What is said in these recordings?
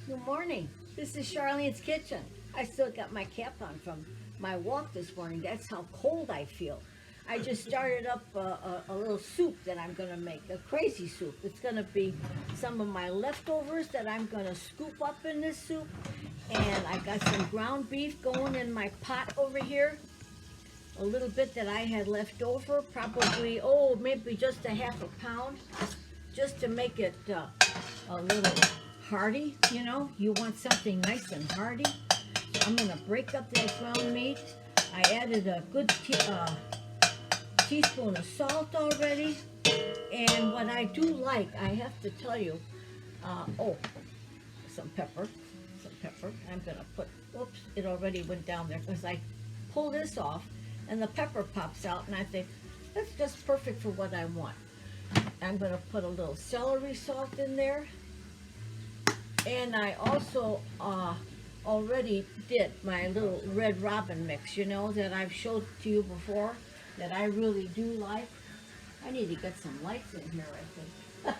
Good morning. This is Charlene's Kitchen. I still got my cap on from my walk this morning. That's how cold I feel. I just started up a little soup that I'm going to make, a crazy soup. It's going to be some of my leftovers that I'm going to scoop up in this soup. And I've got some ground beef going in my pot over here. A little bit that I had left over, probably, maybe just a half a pound, just to make it a little hearty, you know. You want something nice and hearty. So I'm going to break up that ground meat. I added a good teaspoon of salt already. And what I do like, I have to tell you, some pepper. I'm going to put, oops, it already went down there because I pull this off and the pepper pops out and I think, that's just perfect for what I want. I'm going to put a little celery salt in there. And I also already did my little Red Robin mix, you know, that I've showed to you before, that I really do like. I need to get some lights in here, I think.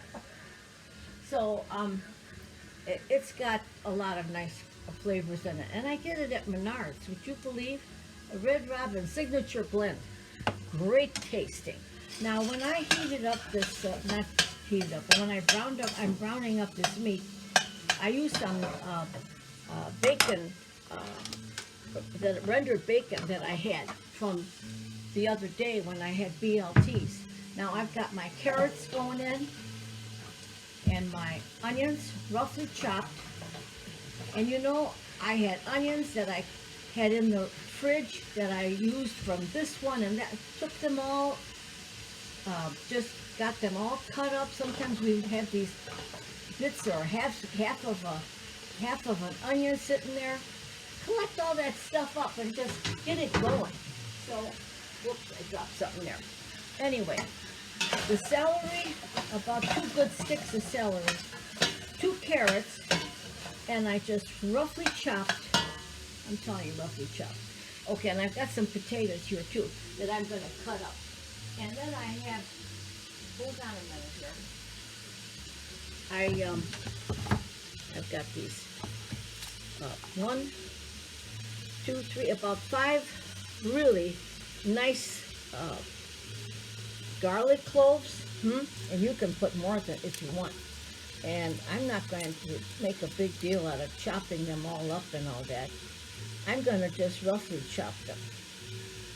So, it's got a lot of nice flavors in it. And I get it at Menards, would you believe? A Red Robin signature blend. Great tasting. Now, when I heated up this, not heated up, but when I'm browning up this meat, I used some bacon, the rendered bacon that I had from the other day when I had BLTs. Now I've got my carrots going in and my onions roughly chopped. And you know, I had onions that I had in the fridge that I used from this one, and that took them all, just got them all cut up. Sometimes we have these bits or half of an onion sitting there. Collect all that stuff up and just get it going. So, whoops, I dropped something there. Anyway, the celery, about 2 good sticks of celery, 2 carrots, and I just roughly chopped. I'm telling you, roughly chopped. Okay, and I've got some potatoes here too that I'm going to cut up. And then I have, hold on a minute here. I've got these 1, 2, 3, about 5 really nice garlic cloves, and you can put more if you want. And I'm not going to make a big deal out of chopping them all up and all that. I'm going to just roughly chop them.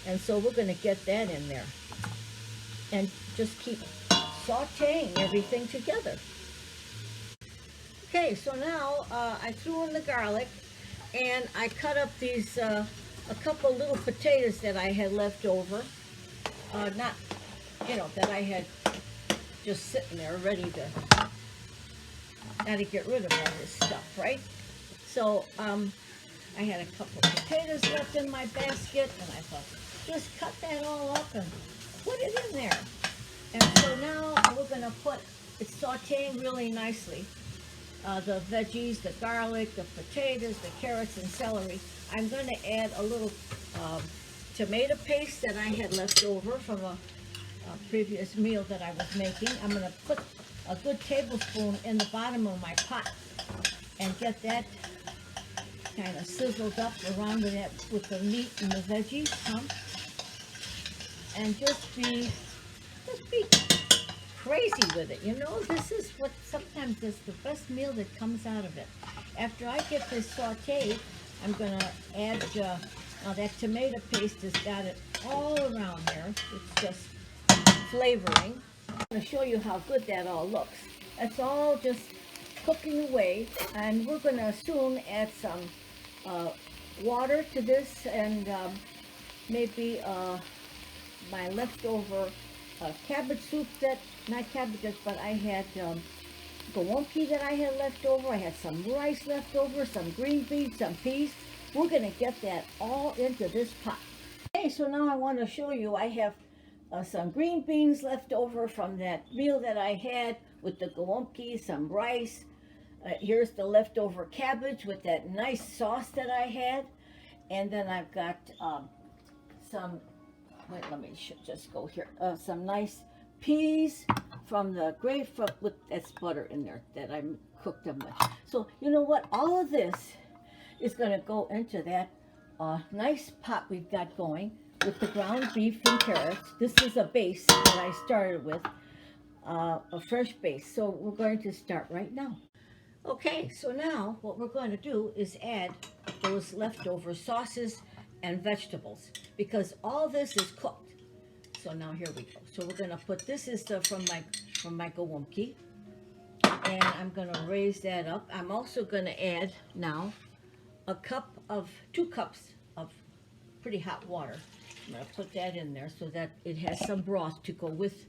And so we're going to get that in there. And just keep sauteing everything together. Okay, so now I threw in the garlic, and I cut up these, a couple little potatoes that I had left over. Not, you know, that I had just sitting there ready to, get rid of all this stuff, right? So, I had a couple of potatoes left in my basket, and I thought, just cut that all up and put it in there. And so now we're going to put, it's sauteing really nicely. The veggies, the garlic, the potatoes, the carrots, and celery. I'm going to add a little tomato paste that I had left over from a previous meal that I was making. I'm going to put a good tablespoon in the bottom of my pot and get that kind of sizzled up around it with the meat and the veggies, and just be crazy with it. You know, this is what sometimes is the best meal that comes out of it. After I get this sauteed, I'm going to add, now that tomato paste has got it all around there. It's just flavoring. I'm going to show you how good that all looks. It's all just cooking away, and we're going to soon add some water to this, and maybe my leftover cabbage soup that, not cabbages, but I had gawonki that I had left over. I had some rice left over, some green beans, some peas. We're going to get that all into this pot. Okay, so now I want to show you, I have some green beans left over from that meal that I had with the gawonki, some rice. Here's the leftover cabbage with that nice sauce that I had. And then I've got some, wait, let me just go here. Some nice peas from the grapefruit with that's butter in there that I cooked them with. So you know what? All of this is going to go into that nice pot we've got going with the ground beef and carrots. This is a base that I started with, a fresh base. So we're going to start right now. Okay, so now what we're going to do is add those leftover sauces and vegetables because all this is cooked. So now here we go. So we're going to put this is from my gołąbki, and I'm going to raise that up. I'm also going to add now 2 cups of pretty hot water. I'm going to put that in there so that it has some broth to go with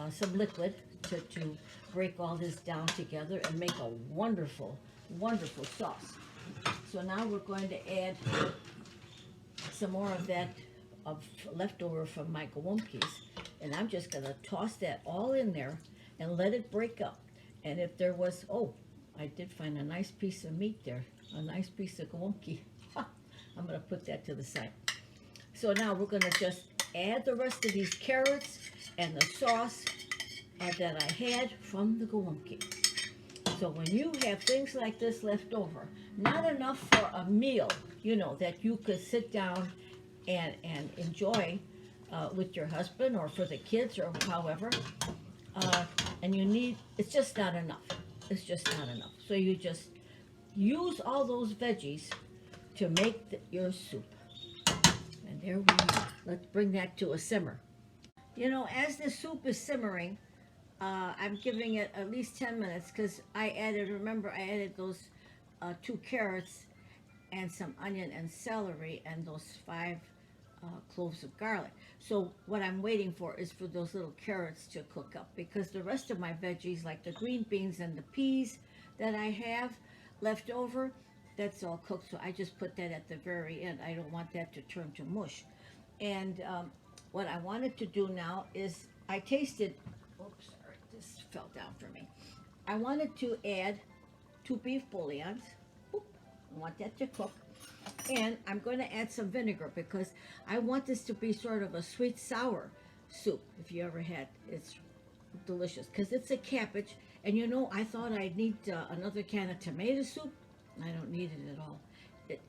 some liquid to break all this down together and make a wonderful, wonderful sauce. So now we're going to add some more of that leftover from my gołąbkis, and I'm just going to toss that all in there and let it break up. And if there was, oh, I did find a nice piece of meat there, a nice piece of gołąbki. I'm going to put that to the side. So now we're going to just add the rest of these carrots and the sauce that I had from the gołąbki. So when you have things like this left over, not enough for a meal, you know, that you could sit down and enjoy with your husband or for the kids or however, and you need, it's just not enough. It's just not enough. So you just use all those veggies to make your soup. And there we go. Let's bring that to a simmer. You know, as the soup is simmering, I'm giving it at least 10 minutes because remember I added those 2 carrots and some onion and celery and those 5 cloves of garlic. So what I'm waiting for is for those little carrots to cook up because the rest of my veggies, like the green beans and the peas that I have left over, that's all cooked. So I just put that at the very end. I don't want that to turn to mush. And what I wanted to do now is I tasted, oops, sorry, this fell down for me. I wanted to add 2 beef bouillons. Oop, I want that to cook. And I'm going to add some vinegar because I want this to be sort of a sweet sour soup. If you ever had, it's delicious because it's a cabbage. And you know, I thought I'd need another can of tomato soup. I don't need it at all.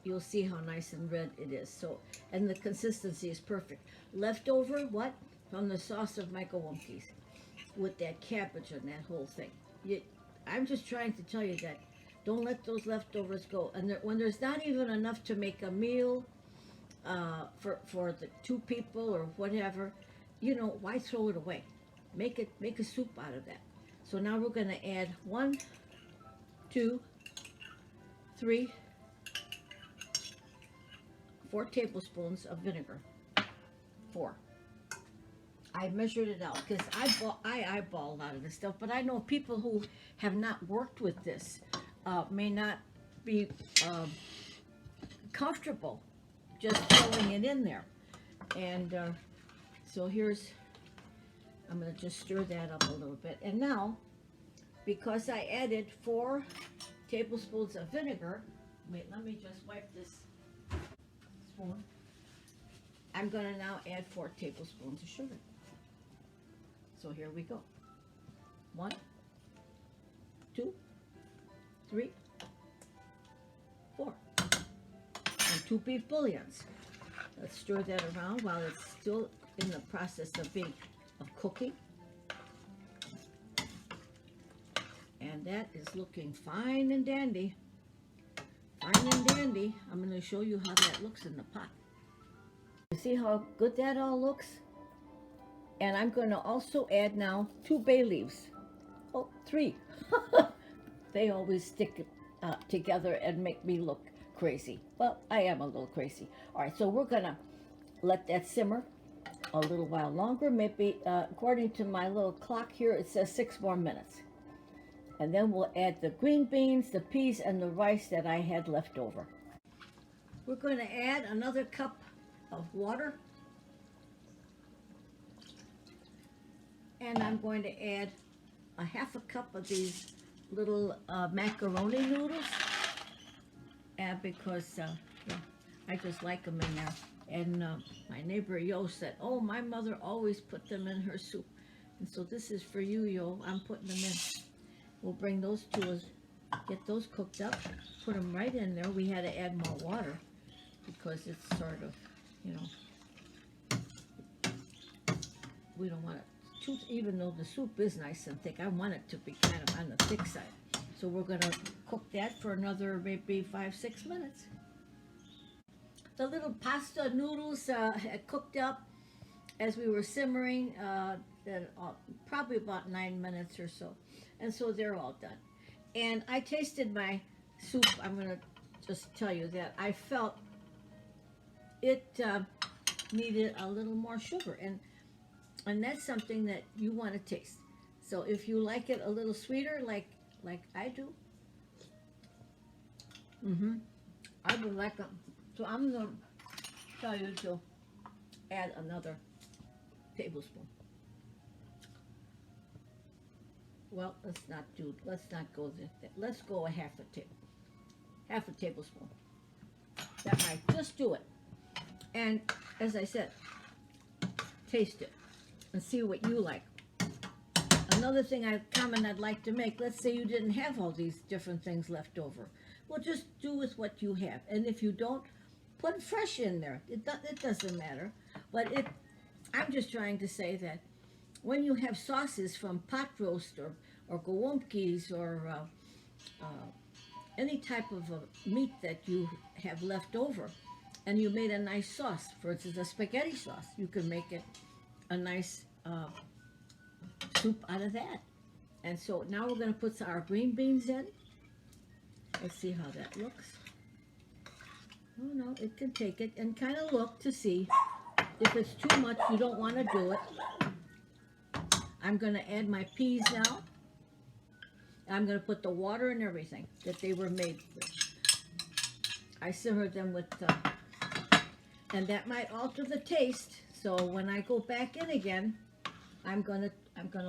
You'll see how nice and red it is. So, and the consistency is perfect. Leftover, what? From the sauce of my gołąbkis with that cabbage and that whole thing. I'm just trying to tell you that don't let those leftovers go. And when there's not even enough to make a meal for the 2 people or whatever, you know, why throw it away? Make a soup out of that. So now we're going to add 1, 2, 3, 4 tablespoons of vinegar. 4. I measured it out because I eyeball a lot of this stuff, but I know people who have not worked with this may not be comfortable just throwing it in there. And so I'm going to just stir that up a little bit. And now, because I added 4 tablespoons of vinegar, wait, let me just wipe this spoon. I'm going to now add 4 tablespoons of sugar. So here we go. 1, 2, 3, 4. And 2 beef bouillons. Let's stir that around while it's still in the process of cooking. And that is looking fine and dandy. Fine and dandy. I'm going to show you how that looks in the pot. You see how good that all looks? And I'm going to also add now 2 bay leaves. Oh, 3. They always stick together and make me look crazy. Well, I am a little crazy. All right, so we're going to let that simmer a little while longer. Maybe, according to my little clock here, it says 6 more minutes. And then we'll add the green beans, the peas, and the rice that I had left over. We're going to add another cup of water. And I'm going to add a 1/2 cup of these little macaroni noodles. And because I just like them in there. And my neighbor Yo said, oh, my mother always put them in her soup. And so this is for you, yo. I'm putting them in. We'll bring those to us, get those cooked up, put them right in there. We had to add more water because it's sort of, you know, we don't want it too, even though the soup is nice and thick, I want it to be kind of on the thick side. So we're gonna cook that for another maybe 5-6 minutes. The little pasta noodles had cooked up as we were simmering, probably about 9 minutes or so. And so they're all done. And I tasted my soup. I'm going to just tell you that I felt it needed a little more sugar. And that's something that you want to taste. So if you like it a little sweeter, like I do, I would like it. So I'm going to tell you to add another tablespoon. Well, let's not go there. Let's go a half a tablespoon. That might just do it. And as I said, taste it and see what you like. Another comment I'd like to make, let's say you didn't have all these different things left over. Well, just do with what you have. And if you don't, put fresh in there. It doesn't matter. But I'm just trying to say that when you have sauces from pot roast or gołąbkis or any type of meat that you have left over, and you made a nice sauce, for instance, a spaghetti sauce, you can make it a nice soup out of that. And so now we're going to put our green beans in. Let's see how that looks. Oh no, it can take it and kind of look to see if it's too much. You don't want to do it. I'm going to add my peas now. I'm going to put the water and everything that they were made with. I simmered them with, and that might alter the taste. So when I go back in again, I'm gonna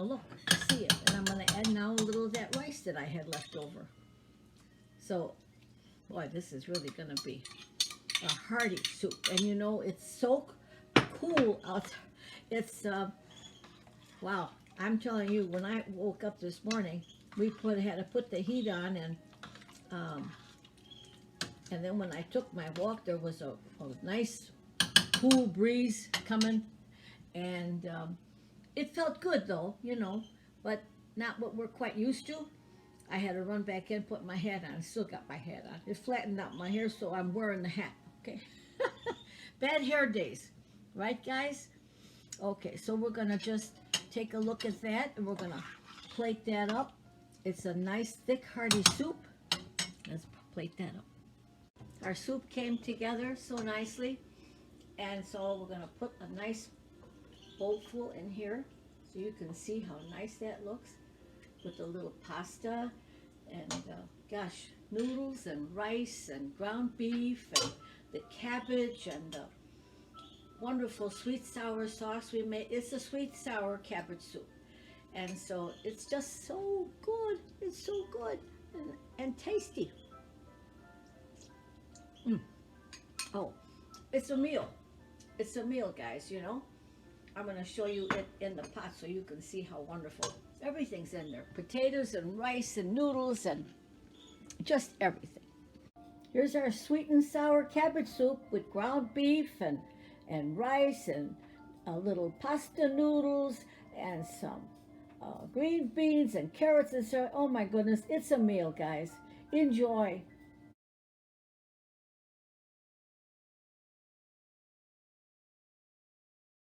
look to see it, and I'm gonna add now a little of that rice that I had left over. So, boy, this is really gonna be a hearty soup, and you know it's so cool out. It's wow. I'm telling you, when I woke up this morning, had to put the heat on, and then when I took my walk, there was a nice cool breeze coming, and it felt good though, you know, but not what we're quite used to. I had to run back in, put my hat on. I still got my hat on. It flattened out my hair, so I'm wearing the hat. Okay. Bad hair days, right, guys? Okay, so we're gonna just take a look at that, and we're gonna plate that up. It's a nice, thick, hearty soup. Let's plate that up. Our soup came together so nicely, and so we're gonna put a nice bowl full in here, so you can see how nice that looks with a little pasta and gosh, noodles and rice and ground beef and the cabbage and the wonderful sweet sour sauce we made. It's a sweet sour cabbage soup, and so it's just so good. It's so good and tasty. Oh, it's a meal. It's a meal, guys, you know. I'm going to show you it in the pot so you can see how wonderful. Everything's in there. Potatoes and rice and noodles and just everything. Here's our sweet and sour cabbage soup with ground beef and rice and a little pasta noodles and some green beans and carrots and so. Oh my goodness, it's a meal, guys. Enjoy.